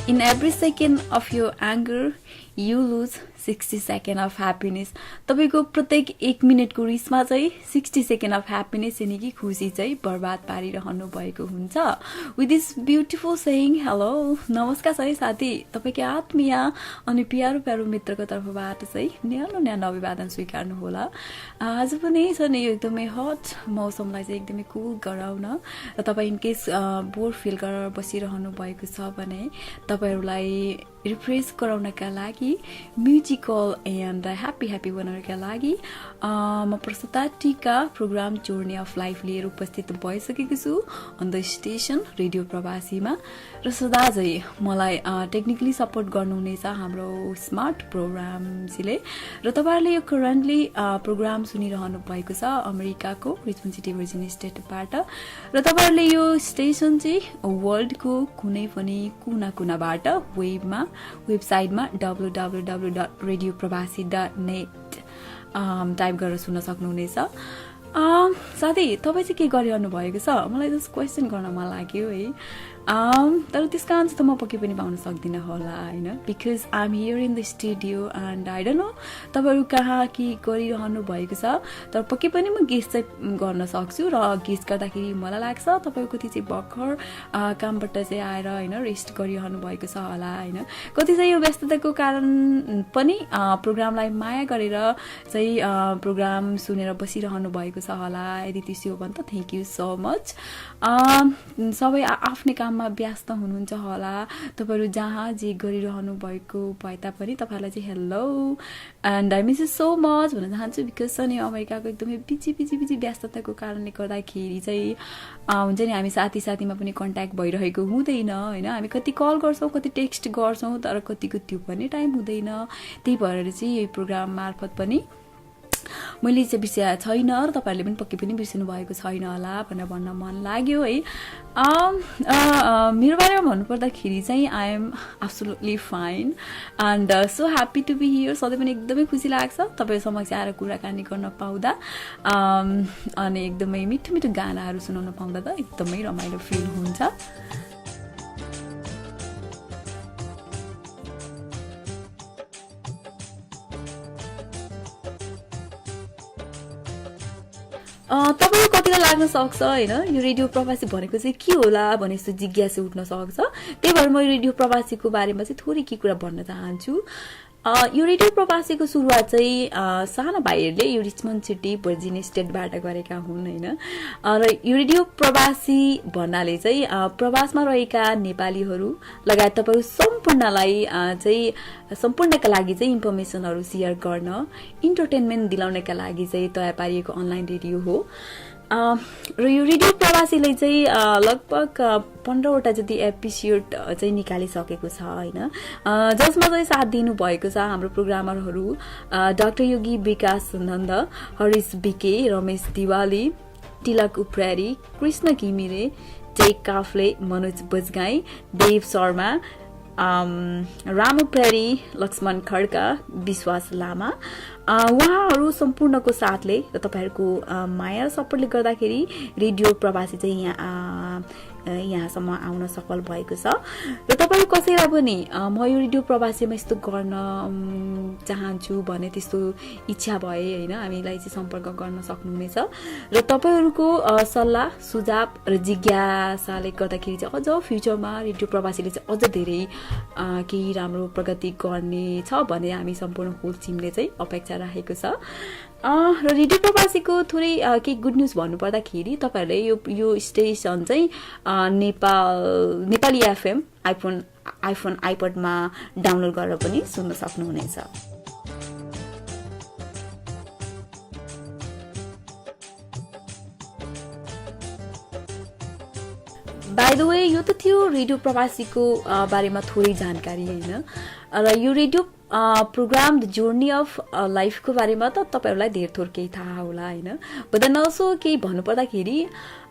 In every second of your anger, you lose 60 seconds of happiness. तपाईको प्रत्येक 1 मिनेटको रिसमा चाहिँ 60 सेकेन्ड अफ ह्याप्पिनेस यानी कि खुसी चाहिँ बर्बाद पारिरहनु भएको हुन्छ. With this beautiful saying hello नमस्कार है साथी, तपाईको आत्मीय अनि प्यारो प्यारो मित्रको तर्फबाट चाहिँ न्यानो न्यानो अभिवादन स्वीकार्नु होला. आज पनि छ नि यो एकदमै हट मौसमलाई चाहिँ एकदमै कुल गराउन र तपाईं इन केस बोर फिल गरेर बसिरहनु भएको छ भने तपाईहरुलाई रिफ्रेश गराउनका लागि म्युजिकल एन्ड ह्याप्पी बनाउनका लागि म प्रस्तुता टीका प्रोग्राम जोर्नी अफ लाइफ लिएर उपस्थित भइसकेको छु अन द स्टेसन रेडियो प्रवासीमा. र सदाझै मलाई टेक्निकली सपोर्ट गर्नुहुनेछ हाम्रो स्मार्ट प्रोग्रामजीले. र तपाईहरुले यो करेन्टली प्रोग्राम सुनिरहनु भएको छ अमेरिकाको रिचमन्ड सिटी भर्जिनिया स्टेटबाट. र तपाईहरुले यो स्टेसन चाहिँ वर्ल्डको कुनै पनि कुना-कुनाबाट वेबसाइटमा www.radioprabasi.net टाइप गरेर सुन्न सक्नुहुनेछ. साथी तपाईँ चाहिँ के गरिरहनु भएको छ मलाई जस्ट क्वेसन गर्न मन लाग्यो है. तर त्यसको आन्सर त म पक्कै पनि पाउन सक्दिनँ होला होइन, because I am here in the studio and I don't know तपाईँहरू कहाँ के गरिरहनु भएको छ. तर पक्कै पनि म गेस चाहिँ गर्न सक्छु र गेस गर्दाखेरि मलाई लाग्छ तपाईँको कति चाहिँ भर्खर कामबाट चाहिँ आएर होइन रेस्ट गरिरहनु भएको छ होला होइन. कति चाहिँ यो व्यस्तताको कारण पनि प्रोग्रामलाई माया गरेर चाहिँ प्रोग्राम सुनेर बसिरहनु भएको छ होला. यदि त्यसो हो भने त थ्याङ्क यू सो मच. सबै आफ्नै काममा व्यस्त हुनुहुन्छ होला. तपाईहरु जहाँ जे गरिरहनु भएको भए तापनि तपाईहरुलाई चाहिँ hello and I miss you so much भन्न चाहन्छु, बिकज नि अमेरिकाको एकदमै बिजी व्यस्तताको कारणले गर्दाखेरि चाहिँ हुन्छ नि हामी साथीमा पनि कन्ट्याक्ट भइरहेको हुँदैन होइन. हामी कति कल गर्छौँ कति टेक्स्ट गर्छौँ तर कतिको त्यो पनि टाइम हुँदैन. त्यही भएर चाहिँ यही प्रोग्राम मार्फत पनि मैले चाहिँ बिर्सिया छैन र तपाईहरुले पनि पक्कै पनि बिर्सिनु भएको छैन होला भनेर भन्न मन लाग्यो है. मेरो बारेमा भन्नुपर्दाखेरि चाहिँ I am absolutely fine and so happy to be here. सधैँ पनि एकदमै खुसी लाग्छ तपाईँ समक्ष आएर कुराकानी गर्न पाउँदा अनि एकदमै मिठो मिठो गानाहरू सुनाउन पाउँदा त एकदमै रमाइलो फिल हुन्छ. तपाईँ कतिलाई लाग्न सक्छ होइन यो रेडियो प्रवासी भनेको चाहिँ के होला भने जस्तो जिज्ञासा उठ्न सक्छ. त्यही भएर म रेडियो प्रवासीको बारेमा चाहिँ थोरै के कुरा भन्न चाहन्छु. यो रेडियो प्रवासीको सुरुवात चाहिँ साना भाइहरूले यो रिचमन्ड सिटी भर्जिनिया स्टेटबाट गरेका हुन् होइन. र यो रेडियो प्रवासी भन्नाले चाहिँ प्रवासमा रहेका नेपालीहरू लगायत तपाईँ सम्पूर्णलाई चाहिँ सम्पूर्णका लागि चाहिँ इन्फर्मेसनहरू सेयर गर्न इन्टरटेनमेन्ट दिलाउनका लागि चाहिँ तयार पारिएको अनलाइन रेडियो हो. र यो रेडियो प्रवासीले चाहिँ लगभग 15वटा जति एपिसोड चाहिँ निकालिसकेको छ होइन, जसमा चाहिँ साथ दिनुभएको छ हाम्रो प्रोग्रामरहरू डाक्टर योगी विकास नन्द, हरिश बिके, रमेश दिवाली, तिलक उप्रेरी, कृष्ण घिमिरे, जय काफले, मनोज बजगाई, देव शर्मा, रामु प्रेरी, लक्ष्मण खड्का, विश्वास लामा. उहाँहरू सम्पूर्णको साथले र तपाईहरुको माया सपोर्टले गर्दाखेरि रेडियो प्रवासी चाहिँ यहाँसम्म आउन सफल भएको छ. र तपाईहरु कसैलाई पनि म यो रेडियो प्रवासीमा यस्तो गर्न चाहन्छु भने त्यस्तो इच्छा भए होइन हामीलाई चाहिँ सम्पर्क गर्न सक्नुहुनेछ. र तपाईहरुको सल्लाह सुझाव र जिज्ञासाले गर्दाखेरि चाहिँ अझ फ्युचरमा रेडियो प्रवासीले चाहिँ अझ धेरै केही राम्रो प्रगति गर्ने छ भने हामी सम्पूर्ण होल टिमले चाहिँ अपेक्षा राखेको छ. र रेडियो प्रवासीको थोरै केही गुड न्युज भन्नुपर्दाखेरि तपाईहरुले यो स्टेसन चाहिँ नेपाली एफएम आइफोन आइपडमा डाउनलोड गरेर पनि सुन्न सक्नुहुनेछ. बाइ द वे यो त थियो रेडियो प्रवासीको बारेमा थोरै जानकारी होइन. र यो radio programme the journey of लाइफको बारेमा त तपाईहरुलाई धेर थोर केही थाहा होला होइन. बट देन अल्सो केही भन्नुपर्दाखेरि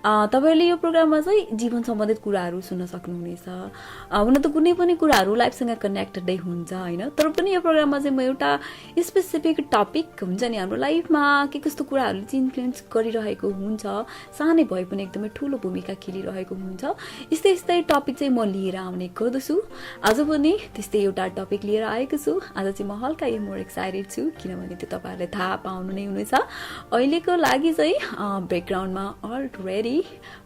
तपाईहरुले यो प्रोग्राममा चाहिँ जीवन सम्बन्धित कुराहरू सुन्न सक्नुहुनेछ। हुन त कुनै पनि कुराहरू लाइफसँग कनेक्टेडै हुन्छ हैन, तर पनि यो प्रोग्राममा चाहिँ म एउटा स्पेसिफिक टपिक हुन्छ नि हाम्रो लाइफमा के कस्तो कुराहरूले चाहिँ इन्फ्लुएन्स गरिरहेको हुन्छ, सानै भए पनि एकदमै ठूलो भूमिका खेलिरहेको हुन्छ, यस्तै यस्तै टपिक चाहिँ म लिएर आउने गर्दछु। आज पनि त्यस्तै एउटा टपिक लिएर आएको छु। आज चाहिँ म हल्का मोर एक्साइटेड छु किनभने त्यो तपाईहरुले थाहा पाउनु नै हुनेछ। अहिलेको लागि चाहिँ ब्याकग्राउन्डमा अलरेडी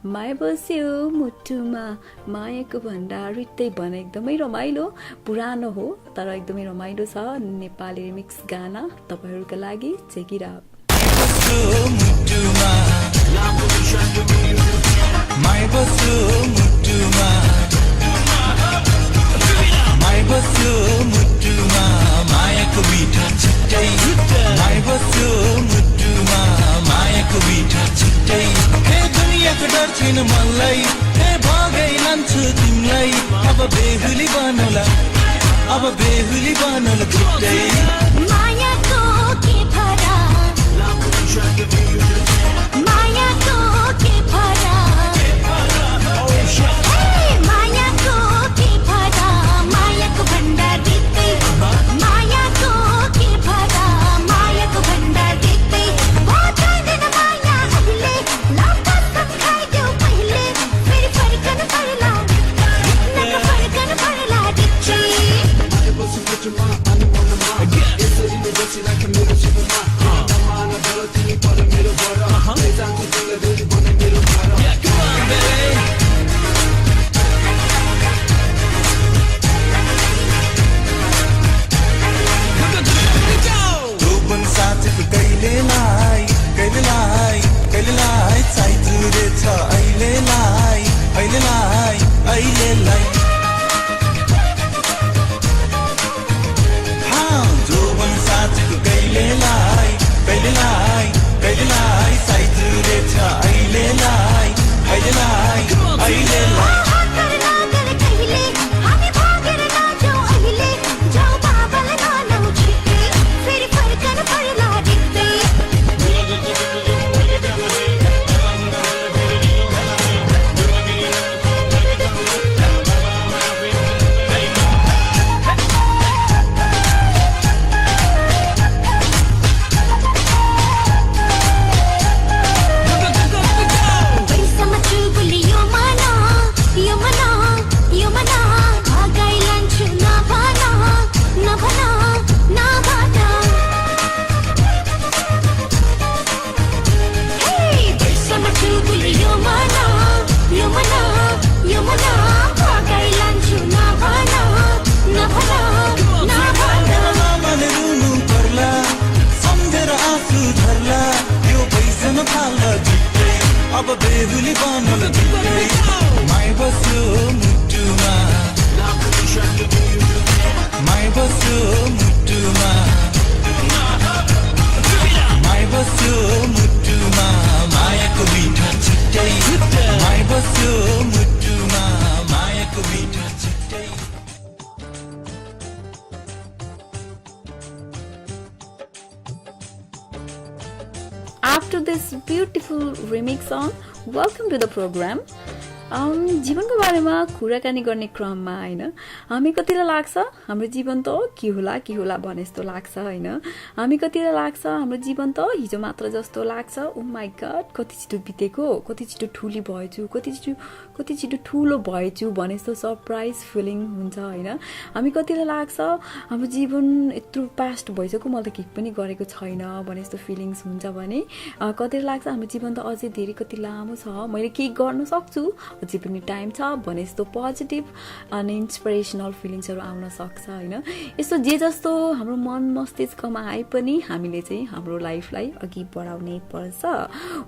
माया बस्यो मुटुमा मायाको भण्डार रित्तै भने एकदमै रमाइलो पुरानो हो तर एकदमै रमाइलो छ नेपाली रिमिक्स गाना तपाईहरुको लागि। Check it out. माया बस्यो मुटुमा माया बस्यो मुटुमा मायाको मिठो छिट्टै माया बस्यो मुटुमा मायाको मिठो छिट्टै हे दुनियाँको डर छैन मलाई हे भागै लान्छु तिमीलाई अब बेहुली बनौला छिट्टै मायाको के भरा मायाको के भरा मायाको के भरा मायाको भण्डार देख्दै मायाको के भरा मायाको भण्डार देख्दै भोटाउँदैन माया अहिले लापत खाइदेऊ पहिले फेरि फर्कन पर्ला फर्कन पर्ला दिच्छै कहिलेलाई चाहिँदुरेछ अहिलेलाई जोवन साँचको कहिलेलाई चाहिँदुरेछ अहिलेलाई अब बेहुली बनौला छिट्टै माया बस्यो मुटुमा माया बस्यो मुटुमा माया बस्यो मुटुमा मायाको मिठो छिट्टै माया बस्यो मुटुमा मायाको मिठो छिट्टै। After this beautiful remix song, welcome to the program. जीवनको बारेमा कुराकानी गर्ने क्रममा हैन हामी कतिलाई लाग्छ हाम्रो जीवन त के होला भने जस्तो लाग्छ हैन हामी कतिलाई लाग्छ हाम्रो जीवन त हिजो मात्र जस्तो लाग्छ। ओ माय गॉड कति छिटो बितेको कति छिटो ठुली भएछु कति छिटो ठुलो भएछु भने जस्तो सरप्राइज फिलिङ हुन्छ हैन हामी कतिलाई लाग्छ हाम्रो जीवन यत्रो पास्ट भइसक्यो मैले त केही पनि गरेको छैन भने जस्तो फिलिङ्स हुन्छ भने कतिलाई लाग्छ हाम्रो जीवन त अझै धेरै कति लामो छ मैले केही गर्न सक्छु अझै पनि टाइम छ भने जस्तो पोजिटिभ अनि इन्स्पिरेसनल फिलिङ्सहरू आउन सक्छ हैन। यस्तो जे जस्तो हाम्रो मन मस्तिष्कमा आए पनि हामीले चाहिँ हाम्रो लाइफलाई अघि बढाउनै पर्छ।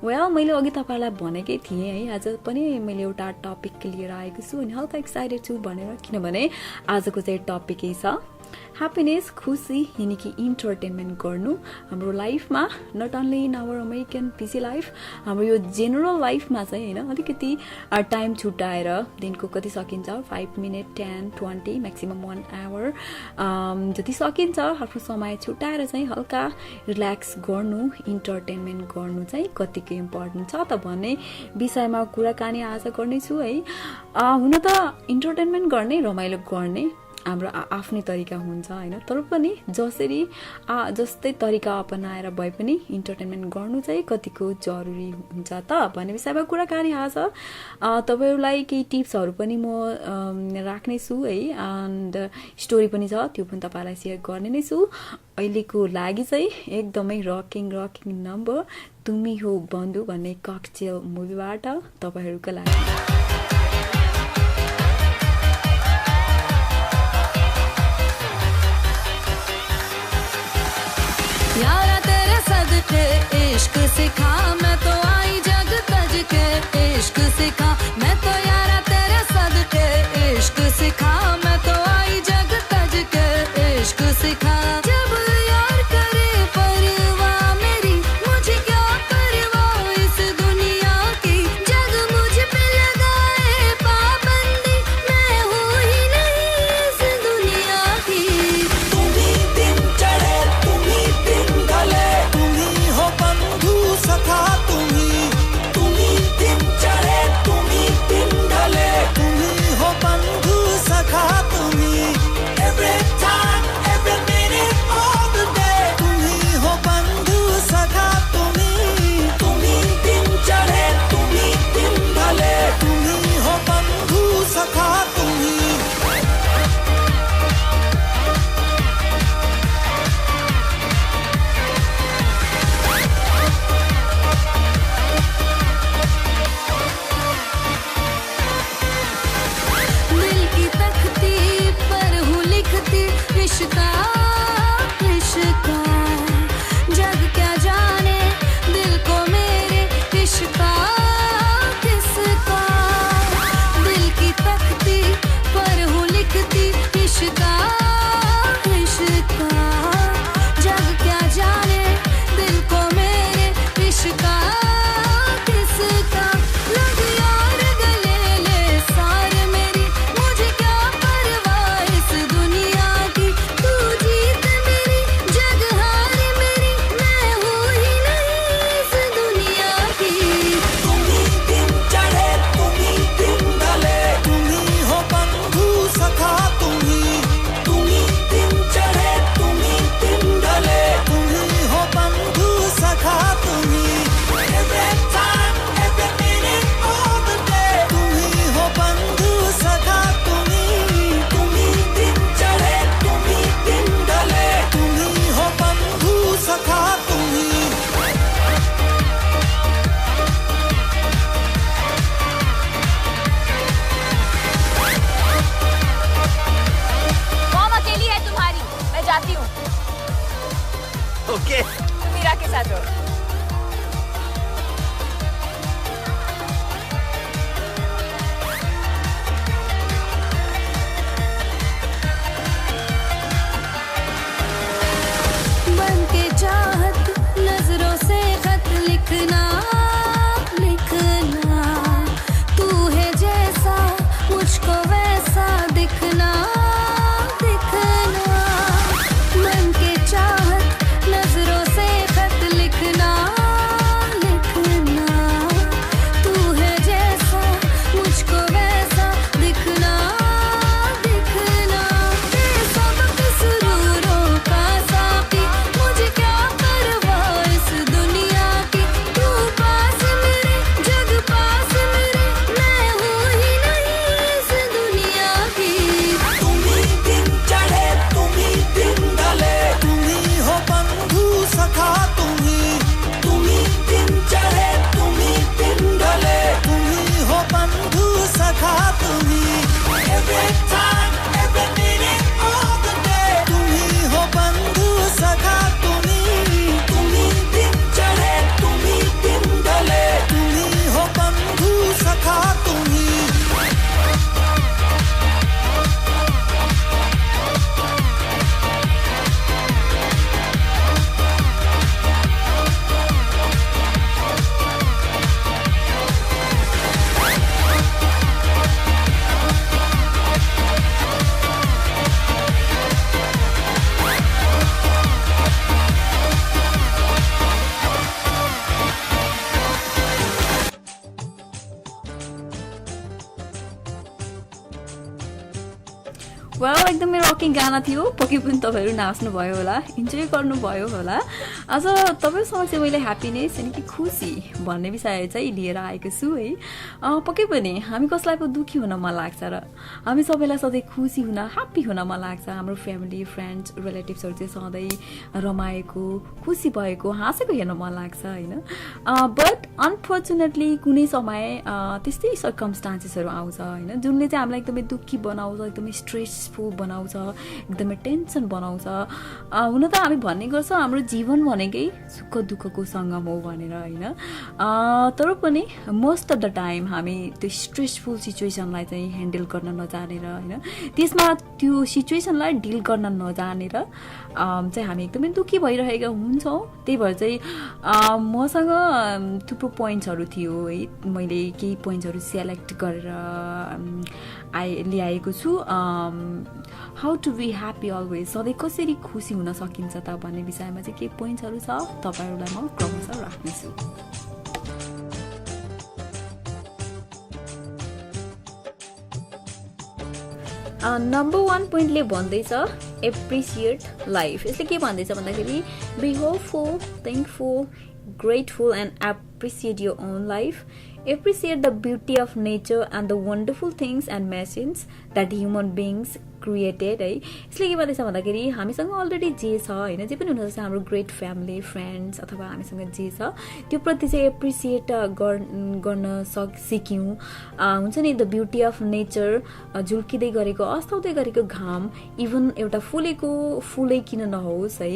वेल मैले अघि तपाईहरुलाई भनेकै थिएँ है आज पनि मैले एउटा टपिक लिएर आएको छु अनि हल्का एक्साइटेड छु भनेर किनभने आजको चाहिँ टपिकै छ ह्याप्पिनेस खुसी यानी कि इन्टरटेनमेन्ट गर्नु हाम्रो लाइफमा not only in our American busy life हाम्रो यो जेनरल लाइफमा चाहिँ हैन अलिकति टाइम टाइम छुट्याएर दिनको कति सकिन्छ 5 मिनट 10 20 म्याक्सिमम 1 आवर जति सकिन्छ आफ्नो समय छुट्याएर चाहिँ हल्का रिल्याक्स गर्नु इन्टरटेनमेन्ट गर्नु चाहिँ कतिको इम्पोर्टेन्ट छ त भन्ने विषयमा कुराकानी आज गर्नेछु है। हुन त इन्टरटेनमेन्ट गर्ने रमाइलो गर्ने हाम्रो आफ्नै तरिका हुन्छ होइन, तर पनि जस्तै तरिका अपनाएर भए पनि इन्टरटेनमेन्ट गर्नु चाहिँ कतिको जरुरी हुन्छ त भन्ने विषयमा कुराकानी आज तपाईँहरूलाई केही टिप्सहरू पनि म राख्नेछु है, एन्ड स्टोरी पनि छ त्यो पनि तपाईँलाई सेयर गर्ने नै छु। अहिलेको लागि चाहिँ एकदमै रकिङ नम्बर तुमी हो बन्धु भन्ने ककटेल मुभीबाट तपाईँहरूको लागि। यारा तेरे सदके इश्क सिखा मैं तो आई जग तज के इश्क सिखा मैं तो यारा तेरे सदके इश्क सिखा मैं तो आई जग तज के इश्क सिखा। जब यार करे परवाह मेरी मुझे क्या परवाह इस दुनिया की, जग मुझ पे लगाए पाबंदी मैं हूँ ही नहीं इस दुनिया की। तुम्ही दिन चढ़े तुम्ही दिन ढले तुम्ही हो बंधु सखा तुम्ही दिन चढ़े तुम्ही दिन ढले तुम्ही हो बंधु सखा तुम्ही every time every minute all the day तुम्ही हो बंधु सखा तुम्ही दिन चढ़े तुम्ही दिन ढले तुम्ही हो बंधु सखा तुम्ही। दिल की तख्ती पर हूँ लिखती रिश्ता रिश्ता, जग क्या जाने दिल को मेरे रिश्ता किसका। दिल की तख्ती पर हूँ लिखती रिश्ता रिश्ता, जग क्या जाने दिल को मेरे रिश्ता किसका। लग यार गले ले सार मेरी मुझे क्या परवाह इस दुनिया की, तू जीत मेरी जग हार मेरी मैं हूँ ही नहीं इस दुनिया की। तुम्ही दिन चढ़े तुम्ही दिन ढले तुम्ही हो बंधु सखा तुम्ही दिन वाउ एकदमै रकिङ गाना थियो पक्कै पनि तपाईँहरू नाच्नुभयो होला इन्जोय गर्नुभयो होला आज तपाईँ समक्ष मैले ह्याप्पिनेस यानि कि खुसी भन्ने विषय चाहिँ लिएर आएको छु है पक्कै पनि हामी कसलाई पो दुःखी हुन मन लाग्छ र हामी सबैलाई सधैँ खुसी हुन ह्याप्पी हुन मन लाग्छ हाम्रो फ्यामिली फ्रेन्ड्स रिलेटिभ्सहरू चाहिँ सधैँ रमाएको खुसी भएको हाँसेको हेर्न मन लाग्छ होइन बट अनफर्चुनेटली कुनै समय त्यस्तै सर्कमस्टान्सेसहरू आउँछ होइन जुनले चाहिँ हामीलाई एकदमै दुःखी बनाउँछ एकदमै स्ट्रेसफुल बनाउँछ एकदमै टेन्सन बनाउँछ हुन त हामी भन्ने गर्छौँ हाम्रो जीवन भनेकै सुख दुःखको सङ्गम हो भनेर होइन तर पनि मोस्ट अफ द टाइम हामी त्यो स्ट्रेसफुल सिचुएसनलाई चाहिँ ह्यान्डल गर्न नजानेर होइन त्यसमा त्यो सिचुएसनलाई डिल गर्न नजानेर चाहिँ हामी एकदमै दुःखी भइरहेका हुन्छौँ त्यही भएर चाहिँ मसँग थुप्रो पोइन्ट्सहरू थियो है मैले केही पोइन्ट्सहरू सेलेक्ट गरेर ल्याएको छु how to be happy always सधैँ कसरी खुसी हुन सकिन्छ त भन्ने विषयमा चाहिँ केही पोइन्ट्सहरू छ तपाईँहरूलाई म क्रमशः राख्नेछु नम्बर 1 पोइन्टले भन्दैछ एप्रिसिएट लाइफ यसले के भन्दैछ भन्दाखेरि be hopeful thankful grateful and appreciate your own life. Appreciate the beauty of nature and the wonderful things and machines that human beings created है यसले के भन्दैछ भन्दाखेरि हामीसँग अलरेडी जे छ होइन जे पनि हुनसक्छ हाम्रो ग्रेट फ्यामिली फ्रेन्ड्स अथवा हामीसँग जे छ त्यो प्रति चाहिँ एप्रिसिएट गर्न सिक्यौँ हुन्छ नि द ब्युटी अफ नेचर झुल्किँदै गरेको अस्ताउँदै गरेको घाम इभन एउटा फुलेको फुलै किन नहोस् है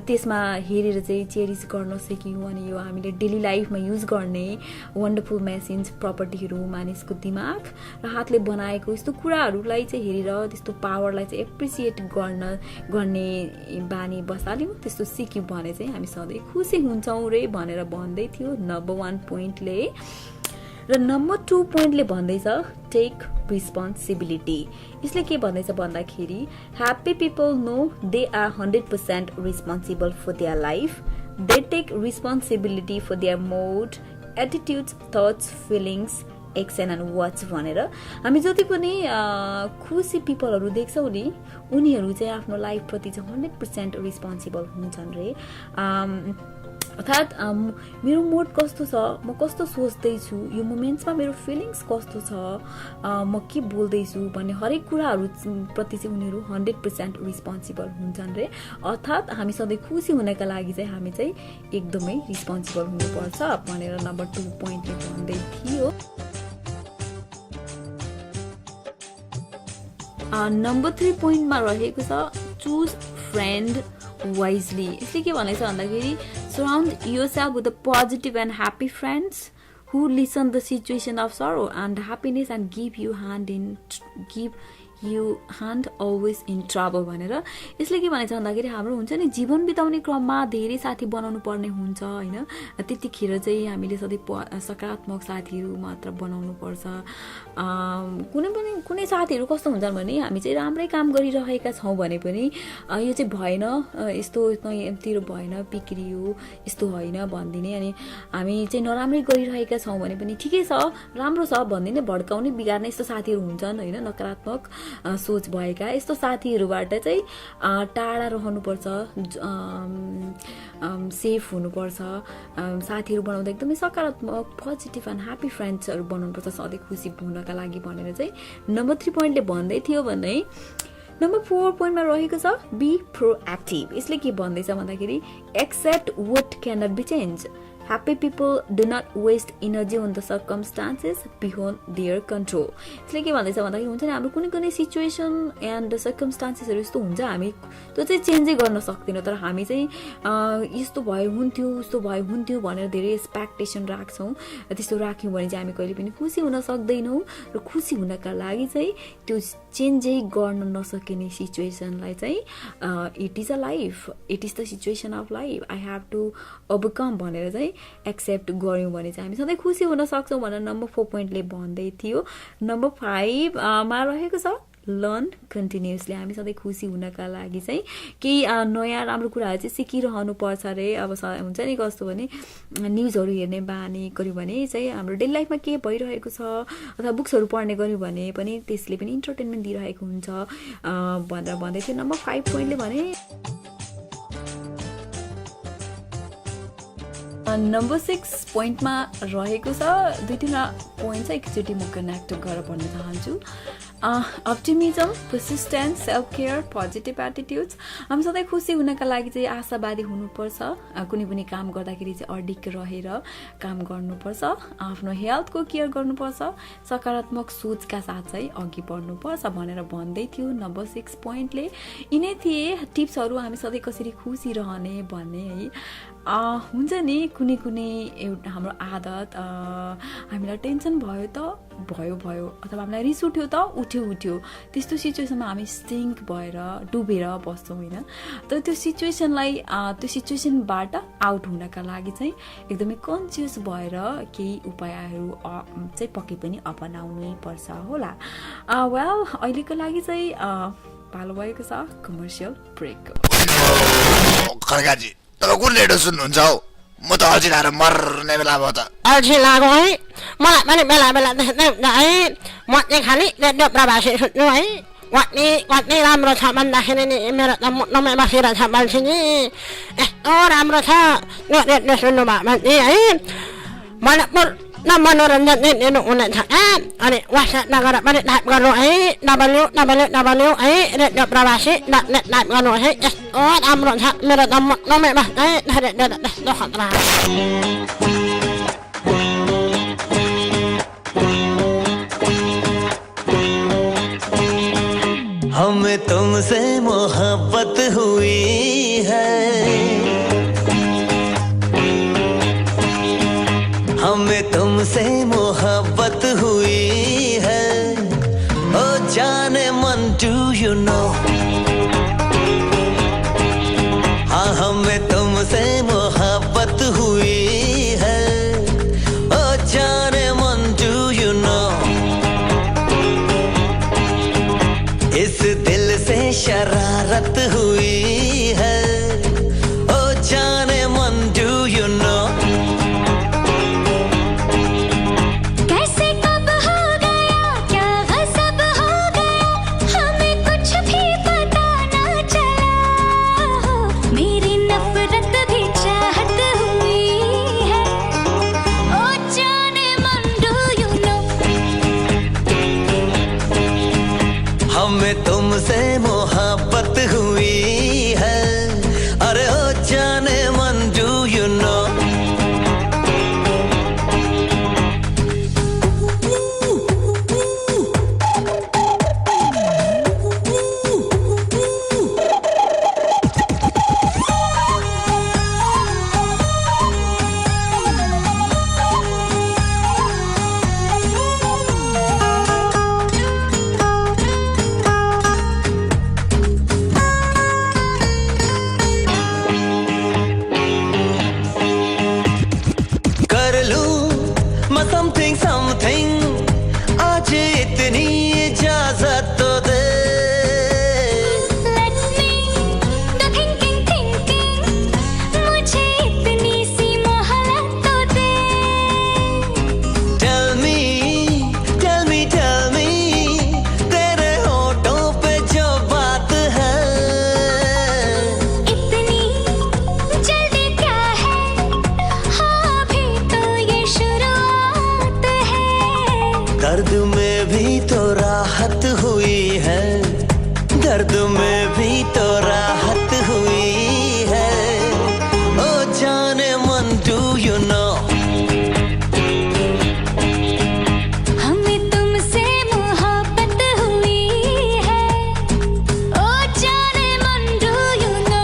त्यसमा हेरेर चाहिँ चेरिस गर्न सिक्यौँ अनि यो हामीले डेली लाइफमा युज गर्ने वन्डरफुल मेसिन्स प्रपर्टीहरू मानिसको दिमाग र हातले बनाएको यस्तो कुराहरूलाई चाहिँ हेरेर त्यस्तो पावरलाई चाहिँ एप्रिसिएट गर्ने बानी बसाल्यौँ त्यस्तो सिक्यौँ भने चाहिँ हामी सधैँ खुसी हुन्छौँ रे भनेर भन्दै थियो नम्बर 1 पोइन्टले र नम्बर 2 पोइन्टले भन्दैछ टेक रिस्पोन्सिबिलिटी यसले के भन्दैछ भन्दाखेरि happy people know they are 100% responsible for their life they take responsibility for their mood attitudes thoughts feelings action and watch भनेर हामी जति पनि खुसी पिपलहरू देख्छौँ नि उनीहरू चाहिँ आफ्नो लाइफप्रति चाहिँ 100% रिस्पोन्सिबल हुन्छन् रे अर्थात् मेरो मोड कस्तो छ म कस्तो सोच्दैछु यो मोमेन्ट्समा मेरो फिलिङ्स कस्तो छ म के बोल्दैछु भन्ने हरेक कुराहरू प्रति चाहिँ उनीहरू 100% रिस्पोन्सिबल हुन्छन् रे अर्थात् हामी सधैँ खुसी हुनका लागि चाहिँ हामी चाहिँ एकदमै रिस्पोन्सिबल हुनुपर्छ भनेर नम्बर 2 पोइन्टले भन्दै थियो नम्बर 3 पोइन्टमा रहेको छ चुज फ्रेन्ड वाइजली यसले के भनेको छ भन्दाखेरि surround yourself with the positive and happy friends who listen the situation of sorrow and happiness and give you hand always in trouble भनेर यसले के भनेको छ भन्दाखेरि हाम्रो हुन्छ नि जीवन बिताउने क्रममा धेरै साथी बनाउनु पर्ने हुन्छ होइन त्यतिखेर चाहिँ हामीले सधैँ सकारात्मक साथीहरू मात्र बनाउनु पर्छ कुनै साथीहरू कस्तो हुन्छन् भने हामी चाहिँ राम्रै काम गरिरहेका छौँ भने पनि यो चाहिँ भएन यस्तो तेरो भएन बिग्रियो यस्तो होइन भनिदिने अनि हामी चाहिँ नराम्रै गरिरहेका छौँ भने पनि ठिकै छ राम्रो छ भनिदिने भड्काउने बिगार्ने यस्तो साथीहरू हुन्छन् होइन नकारात्मक सोच भएका यस्तो साथीहरूबाट चाहिँ टाढा रहनुपर्छ सेफ हुनुपर्छ साथीहरू बनाउँदा एकदमै सकारात्मक पोजिटिभ एन्ड ह्याप्पी फ्रेन्ड्सहरू बनाउनुपर्छ सधैँ खुसी हुनका लागि भनेर चाहिँ नम्बर 3 पोइन्टले भन्दै थियो भने नम्बर 4 पोइन्टमा रहेको छ बी प्रोएक्टिभ यसले के भन्दैछ भन्दाखेरि accept what can not be change Happy people do not waste energy on the circumstances beyond their control. यसले के भन्दैछ भन्दाखेरि हुन्छ नि हाम्रो कुनै सिचुएसन एन्ड सर्कमस्टान्सेसहरू यस्तो हुन्छ हामी त्यो चाहिँ चेन्जै गर्न सक्दैनौँ तर हामी चाहिँ यस्तो भयो हुन्थ्यो उस्तो भयो हुन्थ्यो भनेर धेरै एक्सपेक्टेसन राख्छौँ त्यस्तो राख्यौँ भने चाहिँ हामी कहिले पनि खुसी हुन सक्दैनौँ र खुसी हुनका लागि चाहिँ त्यो चेन्जै गर्न नसकिने सिचुएसनलाई चाहिँ it is a life it is the situation of life I have to overcome भनेर चाहिँ एक्सेप्ट गऱ्यौँ भने चाहिँ हामी सधैँ खुसी हुन सक्छौँ भनेर नम्बर 4 पोइन्टले भन्दै थियो नम्बर 5 मा रहेको छ लर्न कन्टिन्युसली हामी सधैँ खुसी हुनका लागि चाहिँ केही नयाँ राम्रो कुराहरू चाहिँ सिकिरहनु पर्छ अरे अब हुन्छ नि कस्तो भने न्युजहरू हेर्ने बानी गऱ्यो भने चाहिँ हाम्रो डेली लाइफमा के भइरहेको छ अथवा बुक्सहरू पढ्ने गऱ्यो भने पनि त्यसले पनि इन्टरटेनमेन्ट दिइरहेको हुन्छ भनेर भन्दै थियो नम्बर 5 पोइन्टले भने नम्बर 6 पोइन्टमा रहेको छ 2-3 पोइन्ट चाहिँ एकचोटि म कनेक्ट गरेर पढ्न चाहन्छु optimism persistence self care positive एटिट्युड्स हामी सधैँ खुसी हुनका लागि चाहिँ आशावादी हुनुपर्छ कुनै पनि काम गर्दाखेरि चाहिँ अडिक रहेर काम गर्नुपर्छ आफ्नो हेल्थको केयर गर्नुपर्छ सकारात्मक सोचका साथ चाहिँ अघि बढ्नुपर्छ भनेर भन्दै थियो नम्बर 6 पोइन्टले यिनै थिए टिप्सहरू हामी सधैँ कसरी खुसी रहने भन्ने है हुन्छ नि कुनै एउटा हाम्रो आदत हामीलाई टेन्सन भयो त भयो अथवा हामीलाई रिस उठ्यो त उठ्यो त्यस्तो सिचुएसनमा हामी सिङ्क भएर डुबेर बस्छौँ होइन तर त्यो सिचुएसनबाट आउट हुनका लागि चाहिँ एकदमै कन्सियस भएर केही उपायहरू चाहिँ पक्कै पनि अपनाउनै पर्छ होला वेल अहिलेको लागि चाहिँ पालो भएको छ कमर्सियल ब्रेक खड्काजी तपाईँ कुन रेडियो सुन्नुहुन्छ हौ म त अल्छी खाएर मर्ने बेला भयो त अल्छी लाग्यो है मलाई पनि बेला बेला त्यस्तै हुन्छ है म चाहिँ खालि रेडियो प्रवासी सुन्छु है कति राम्रो छ भन्दाखेरि नि मेरो त मुटुमै बसिरहेछ बल्छी नि यस्तो राम्रो छ यो रेडियो सुन्नुभयो भने है मलाई पूर्ण मनोरञ्जन दिनु हुनेछ अनि वाट्सएपमा गएर पनि टाइप गर्नु है www है रेडियो प्रवासी .net टाइप गर्नु है यस्तो राम्रो छ मेरो त मुटुमै बस्दै रेडियो त त्यस्तो खतरा हमें तुमसे मोहब्बत हुई है हमें तुमसे मोहब्बत हुई है ओ जाने मन डू यू नो हाँ हमें तुमसे मोहब्बत हुई है ओ जाने मन डू यू नो इस दिल से शरारत हुई है ओ जाने मन डू यू नो कैसे कब हो गया क्या गज़ब हो गया हमें कुछ भी पता ना चला मेरी नफरत भी चाहत हुई है ओ जाने मन डू यू नो हमें तुमसे मोहब्बत हुई है अरे ओ जाने मन डू यू नो कर लूं मैं समथिंग आज इतनी इजाजत तो they Let's make the thinking मुझे इतनी सी मोहलत तो दे टेल मी तेरे होठों पे जो बात है इतनी जल्दी क्या है हाँ अभी तो ये शुरुआत है दर्द में भी तो राहत हुई है दर्द में भी तो राहत हुई है ओ जाने मन डू यू नो हमें तुमसे मोहब्बत हुई है ओ जाने मन डू यू नो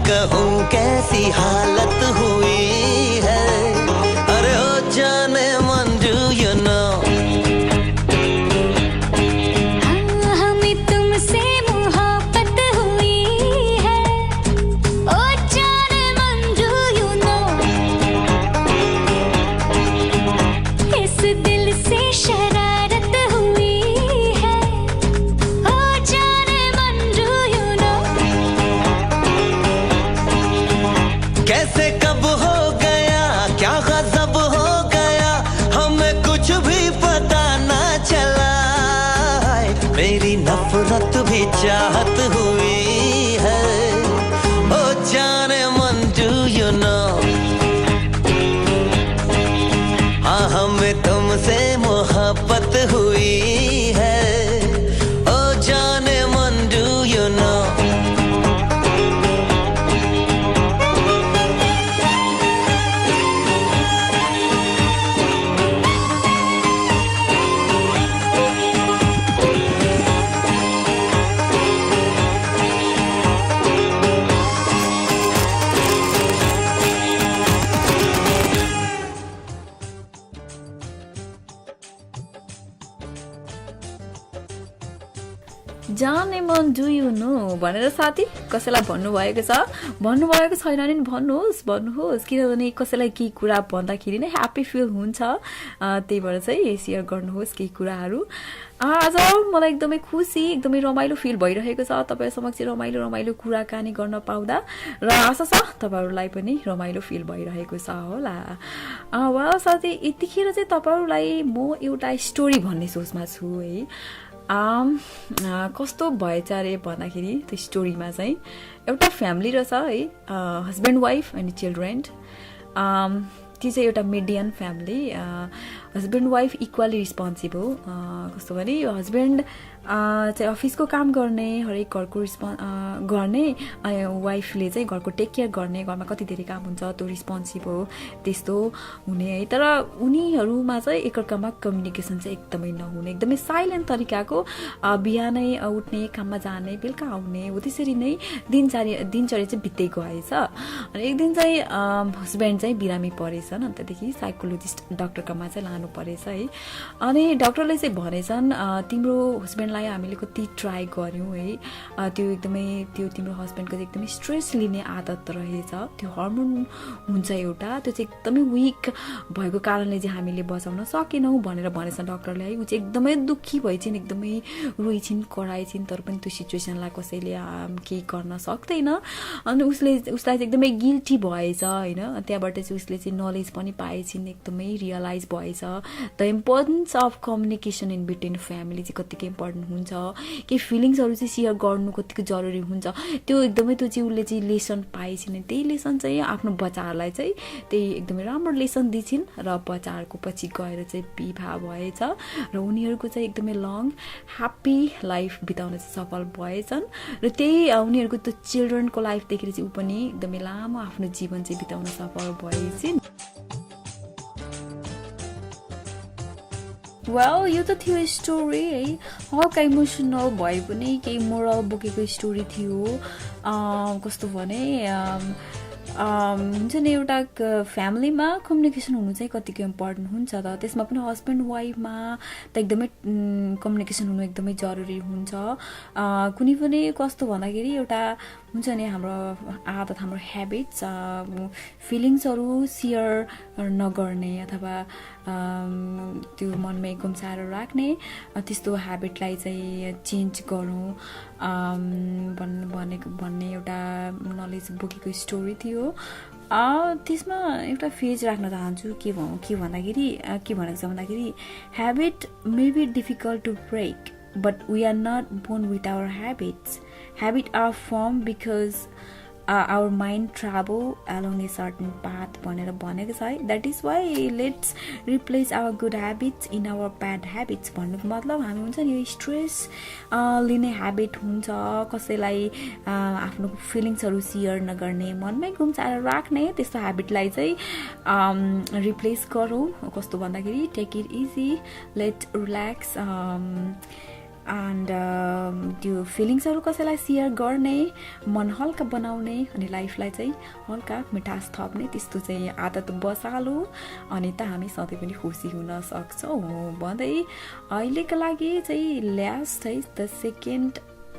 कहूँ कैसी हालत हुई है अरे ओ जाने मंजू you know हाँ हमें तुमसे मोहब्बत हुई है ओ जाने मंजू you know इस दिल से शरारत हुई है ओ जाने मंजू you know कैसे कब हो गया क्या गजब हो गया हमें कुछ भी पता ना चला मेरी नफरत भी चाहत हुई है ओ जाने मंजू you know हाँ हमें तुमसे मोहब्बत हुई है ओ जाने मंजू you know जाने मन डु यु नो भनेर साथी कसैलाई भन्नुभएको छ भन्नुभएको छैन भने भन्नुहोस् किनभने कसैलाई केही कुरा भन्दाखेरि नै ह्याप्पी फिल हुन्छ त्यही भएर चाहिँ सेयर गर्नुहोस् केही कुराहरू आज मलाई एकदमै खुसी एकदमै रमाइलो फिल भइरहेको छ तपाईहरु समक्ष रमाइलो कुराकानी गर्न पाउँदा र आशा छ तपाईहरुलाई पनि रमाइलो फिल भइरहेको छ होला वाह साथी यतिखेर चाहिँ तपाईहरुलाई म एउटा स्टोरी भन्ने सोचमा छु है कस्तो भएछ अरे भन्दाखेरि त्यो स्टोरीमा चाहिँ एउटा फ्यामिली रहेछ है हस्बेन्ड वाइफ अनि चिल्ड्रेन त्यो चाहिँ एउटा median family husband wife equally responsible कस्तो भने हस्बेन्ड चाहिँ अफिसको काम गर्ने हरेक घरको गर्ने वाइफले चाहिँ घरको टेक केयर गर्ने घरमा कति धेरै काम हुन्छ त्यो रिस्पोन्सिबल त्यस्तो हुने है तर उनीहरूमा चाहिँ एकअर्कामा कम्युनिकेसन चाहिँ एकदमै नहुने एकदमै साइलेन्ट तरिकाको बिहानै उठ्ने काममा जाने बेलुका आउने हो त्यसरी नै दिनचर्या चाहिँ बित्दै गएछ अनि एक दिन चाहिँ हस्बेन्ड चाहिँ बिरामी परेछन् अनि त्यहाँदेखि साइकोलोजिस्ट डाक्टरकोमा चाहिँ लानु परेछ है अनि डाक्टरले चाहिँ भनेछन् तिम्रो हस्बेन्डलाई हामीले कति ट्राई गर्यौँ है त्यो तिम्रो हस्बेन्डको चाहिँ एकदमै स्ट्रेस लिने आदत रहेछ त्यो हर्मोन हुन्छ एउटा त्यो चाहिँ एकदमै विक भएको कारणले चाहिँ हामीले बचाउन सकेनौँ भनेर भनेछन् डाक्टरले है ऊ चाहिँ एकदमै दुःखी भइछिन् एकदमै रोइछिन् कराइछिन् तर पनि त्यो सिचुएसनलाई कसैले केही गर्न सक्दैन अनि उसलाई चाहिँ एकदमै गिल्टी भएछ होइन त्यहाँबाट चाहिँ उसले चाहिँ नलेज पनि पाएछिन् एकदमै रियलाइज भएछ the importance of communication in between family चाहिँ कतिको इम्पोर्टेन्ट हुन्छ केही फिलिङ्सहरू चाहिँ सेयर गर्नु कतिको जरुरी हुन्छ त्यो एकदमै त्यो चाहिँ उसले चाहिँ लेसन पाएछिन् त्यही लेसन चाहिँ आफ्नो बच्चाहरूलाई चाहिँ त्यही एकदमै राम्रो लेसन दिइछिन् र बच्चाहरूको पछि गएर चाहिँ विवाह भएछ र उनीहरूको चाहिँ एकदमै लङ ह्याप्पी लाइफ बिताउन चाहिँ सफल भएछन् र त्यही उनीहरूको त्यो चिल्ड्रेनको लाइफ देखेर चाहिँ ऊ पनि एकदमै लामो आफ्नो जीवन चाहिँ बिताउन सफल भएछिन् वेल यो त थियो स्टोरी है हल्का इमोसनल भए पनि केही मोरल बोकेको स्टोरी थियो कस्तो भने हुन्छ नि एउटा फ्यामिलीमा कम्युनिकेसन हुनु चाहिँ कतिको इम्पोर्टेन्ट हुन्छ त त्यसमा पनि हस्बेन्ड वाइफमा त एकदमै कम्युनिकेसन हुनु एकदमै जरुरी हुन्छ कुनै पनि कस्तो भन्दाखेरि एउटा हुन्छ नि हाम्रो आदत हाम्रो ह्याबिट्स फिलिङ्सहरू सेयर नगर्ने अथवा त्यो मनमै गुम्साएर राख्ने त्यस्तो ह्याबिटलाई चाहिँ चेन्ज गरौँ भन्ने एउटा नलेज बोकेको स्टोरी थियो त्यसमा एउटा फेज राख्न चाहन्छु के भन्दाखेरि के भनेको छ भन्दाखेरि habit may be difficult to break but we are not born with our habits. Habits are formed because our mind travel along a certain path भनेर भनेको छ है that is why let's replace our good habits in our bad habits भन्नुको मतलब हामी हुन्छ नि stress लिने ह्याबिट हुन्छ कसैलाई आफ्नो फिलिङ्सहरू सेयर नगर्ने मनमै गुम्साएर राख्ने त्यस्तो ह्याबिटलाई चाहिँ रिप्लेस गरौँ कस्तो भन्दाखेरि take it easy let relax and त्यो फिलिङ्सहरू कसैलाई सेयर गर्ने मन हल्का बनाउने अनि लाइफलाई चाहिँ हल्का मिठास थप्ने त्यस्तो चाहिँ आदत बसालु अनि त हामी सधैँ पनि खुसी हुन सक्छौँ भन्दै अहिलेको लागि चाहिँ लास्ट है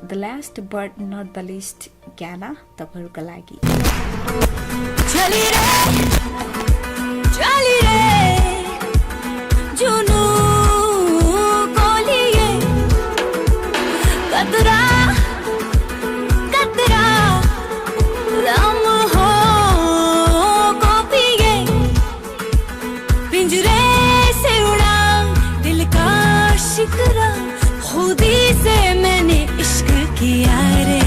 the last but not the least गाना तपाईँहरूको लागि चली रे जुनू को लिए कतरा कतरा राम हो को पिए पिंजरे से उड़ा दिल का शिकरा खुदी से मैंने इश्क किया रे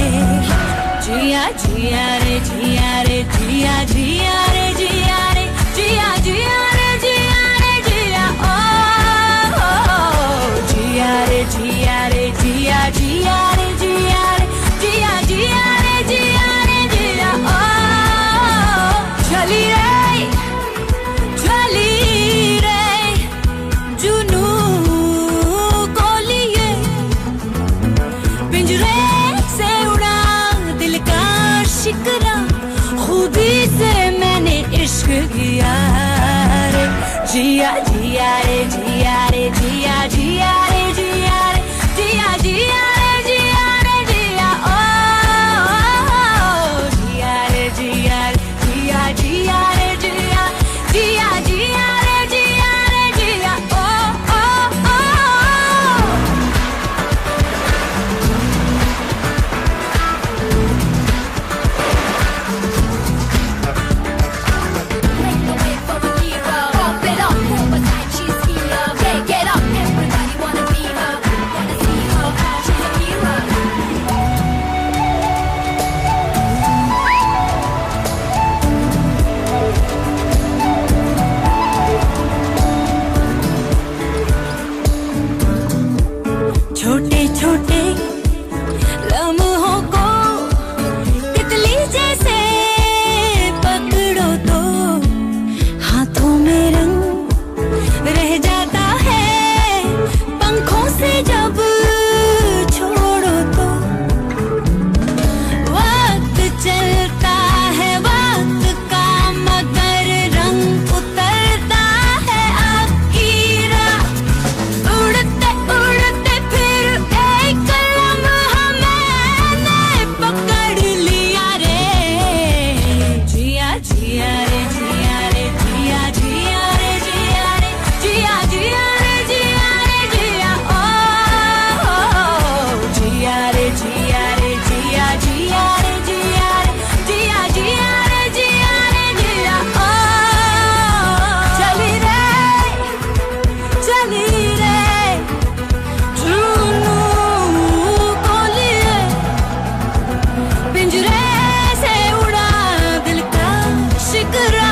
जिया जिया रे जिया रे जिया जिया रे जिया रे जिया जिया रे जिया रे जिया ओ जिया रे जिया रे जिया जिया रे जिया रे जिया जिया रे जिया रे जिया ओ चली रे जुनू को लिए पिंजरे से उड़ा दिल का शिकरा खुदी से मैंने इश्क किया रे जिया जिया रे जिया रे जिया जिया रे जिया रे जिया जिया रे जिया रे जिया ओ जिया रे जिया जिया जिया रे जिया जिया जिया रे जिया रे जिया ओ Make the way for a hero. Pump it up, move aside, she's here. Okay, get up, everybody wanna be her, wanna see her. She's a hero. छोटे छोटे लम्हों को तितली जैसे पकड़ो तो हाथों में रंग रह जाता है पंखों से जब छोड़ो तो वक्त चलता है वक्त का मगर रंग उतरता है आखिरा उड़ते उड़ते फिर एक लम्हा मैंने पकड़ लिया रे जिया जिया रे जिया रे जिया जिया रे जिया रे जिया जिया रे जिया रे जिया ओ जिया रे जिया रे जिया जिया रे जिया रे जिया जिया रे जिया रे जिया ओ चली रे जुनू को लिए पिंजरे से उड़ा दिल का शिकरा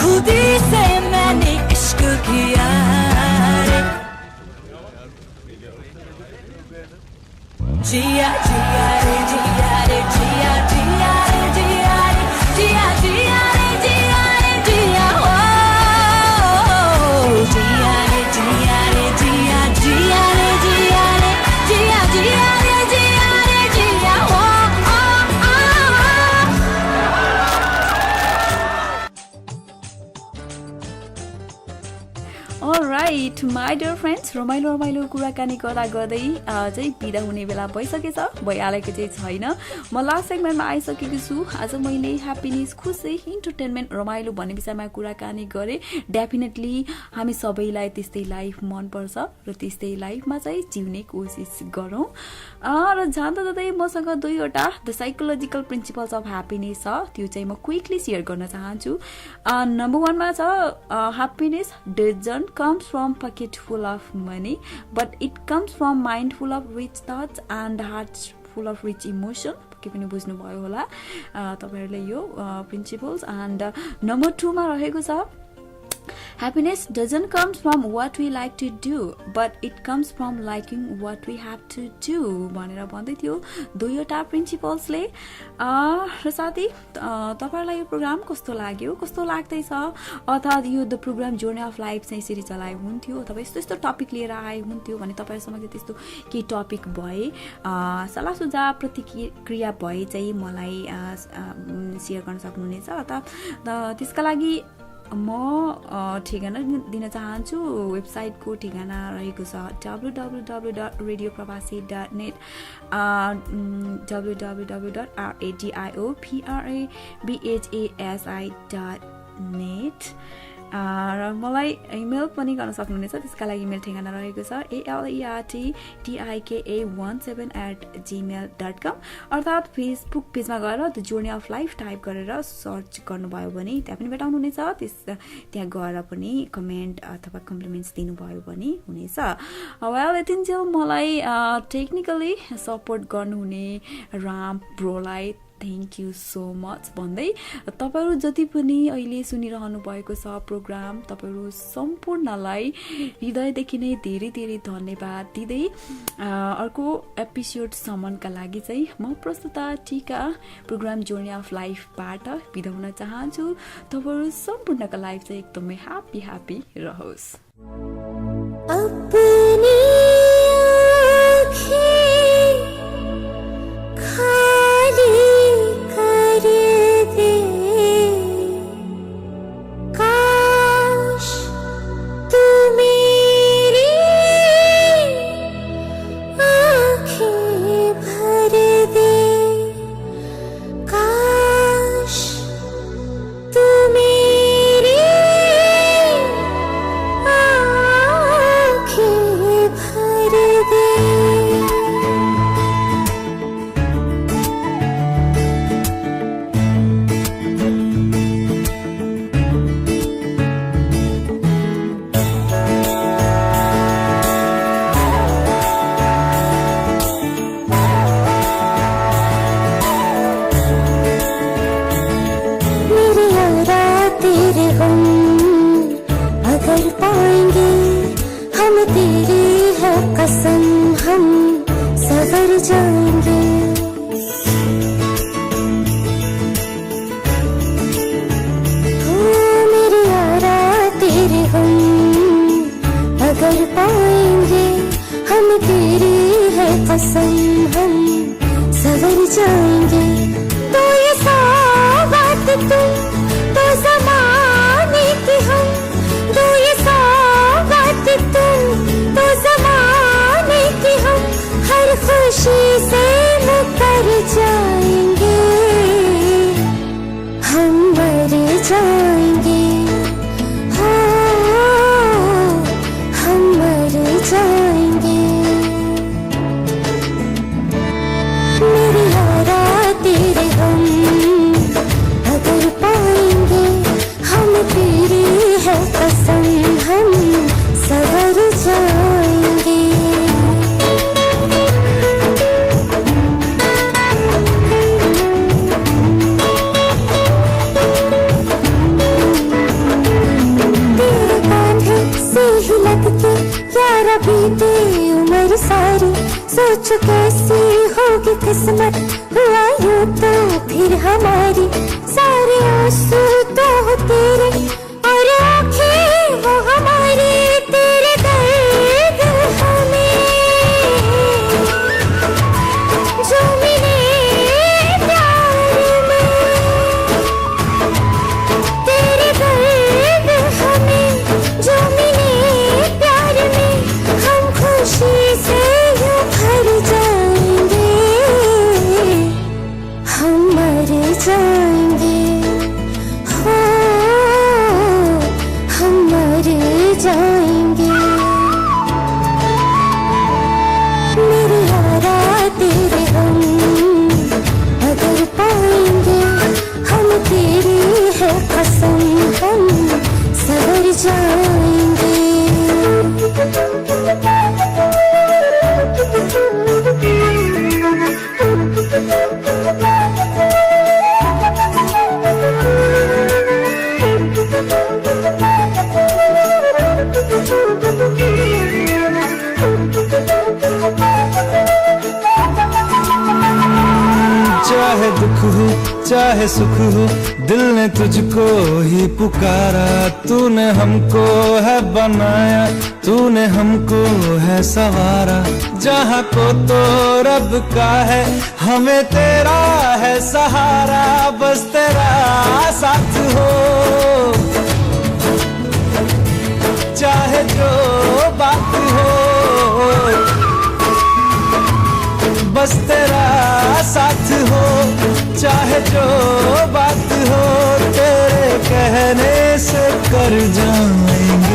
खुदी से मैंने इश्क किया रे जिया जिया रे जिया रे जिया जिया रे जिया रे जिया जिया रे जिया रे जिया ओ जिया रे जिया रे जिया जिया रे जिया रे जिया जिया रे जिया रे जिया ओ अलराइट माई डियर फ्रेन्ड्स रमाइलो रमाइलो कुराकानी गर्दा गर्दै चाहिँ बिदा हुने बेला भइसकेछ भइहालेको चाहिँ छैन म लास्ट सेगमेन्टमा आइसकेको छु आज मैले ह्याप्पिनेस खुसी इन्टरटेनमेन्ट रमाइलो भन्ने विषयमा कुराकानी गरेँ डेफिनेटली हामी सबैलाई त्यस्तै लाइफ मनपर्छ र त्यस्तै लाइफमा चाहिँ जिउने कोसिस गरौँ र जाँदा जाँदै मसँग दुईवटा the psychological principles of happiness छ त्यो चाहिँ म क्विकली सेयर गर्न चाहन्छु नम्बर 1 मा छ happiness doesn't comes from pocket full of money but it comes from mind full of rich thoughts and heart full of rich emotion के पनि बुझ्नु भयो होला तपाईहरुले यो प्रिन्सिपल्स एन्ड नम्बर 2 मा रहेको छ Happiness doesn't come from what we like to do, but it comes from liking what we have to do भनेर भन्दै थियो दुईवटा प्रिन्सिपल्सले। र साथै तपाईहरुलाई यो प्रोग्राम कस्तो लाग्यो, कस्तो लाग्दैछ, अर्थात् यो the program journey of life चाहिँ यसरी चलाइ हुन्थ्यो अथवा यस्तो यस्तो टपिक लिएर आए हुन्थ्यो भने तपाईहरुसँग त्यस्तो के टपिक भए सल्लाह सुझाव प्रतिक्रिया भए चाहिँ मलाई शेयर गर्न सक्नुहुनेछ। त्यसका लागि म ठेगाना दिन चाहन्छु। वेबसाइटको ठेगाना रहेको छ www.radiopravasi.net www.radiopravasi.net र मलाई इमेल पनि गर्न सक्नुहुनेछ। त्यसका लागि इमेल ठेगाना रहेको छ alertika17@gmail.com अर्थात् फेसबुक पेजमा गएर the journey of life type गरेर सर्च गर्नुभयो भने त्यहाँ पनि भेटाउनुहुनेछ। त्यहाँ गएर पनि कमेन्ट अथवा कम्प्लिमेन्ट्स दिनुभयो भने हुनेछ। वेल यतिन्जेल मलाई टेक्निकली सपोर्ट गर्नुहुने राम ब्रोलाई थ्याङ्क यू सो मच भन्दै तपाईहरु जति पनि अहिले सुनिरहनु भएको छ प्रोग्राम तपाईहरु सम्पूर्णलाई हृदयदेखि नै धेरै धेरै धन्यवाद दिँदै अर्को एपिसोड सम्मका लागि चाहिँ म प्रस्तुता टीका प्रोग्राम जर्नी अफ लाइफबाट बिदा हुन चाहन्छु। तपाईहरु सम्पूर्णका लाइफ चाहिँ एकदमै ह्यापी रहोस्। अपनी सोचो कैसी होगी किस्मत हुआ यूं तो फिर हमारी सारे आंसू तो हो तेरे और आंखें वो हमारी तेरे दर्द हमें जो मिले प्यार में तेरे दर्द हमें जो मिले प्यार में हम खुशी से भर जाएंगे हम मर जाएंगे हो चाहे सुख हो दिल ने तुझको ही पुकारा, तूने हमको है बनाया, तूने हमको है सवारा, जहाँ को तो रब का है, हमें तेरा है सहारा, बस तेरा साथ हो चाहे जो बात हो, बस तेरा साथ हो चाहे जो बात हो, तेरे कहने से कर जाएंगे